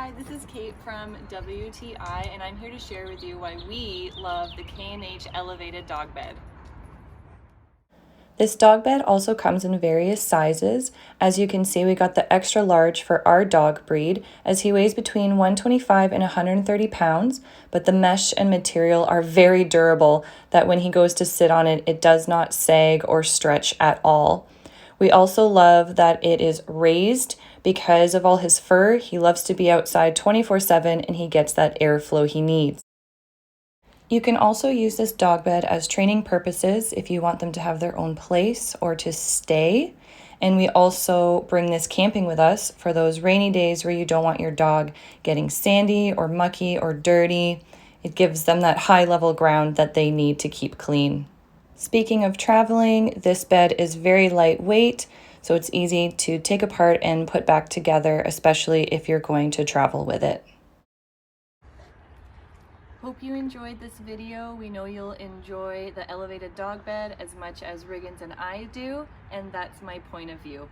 Hi, this is Kate from WTI, and I'm here to share with you why we love the K&H Elevated Dog Bed. This dog bed also comes in various sizes. As you can see, we got the extra large for our dog breed, as he weighs between 125 and 130 pounds, but the mesh and material are very durable that when he goes to sit on it, it does not sag or stretch at all. We also love that it is raised because of all his fur. He loves to be outside 24/7 and he gets that airflow he needs. You can also use this dog bed as training purposes if you want them to have their own place or to stay. And we also bring this camping with us for those rainy days where you don't want your dog getting sandy or mucky or dirty. It gives them that high level ground that they need to keep clean. Speaking of traveling, this bed is very lightweight, so it's easy to take apart and put back together, especially if you're going to travel with it. Hope you enjoyed this video. We know you'll enjoy the elevated dog bed as much as Riggins and I do, and that's my point of view.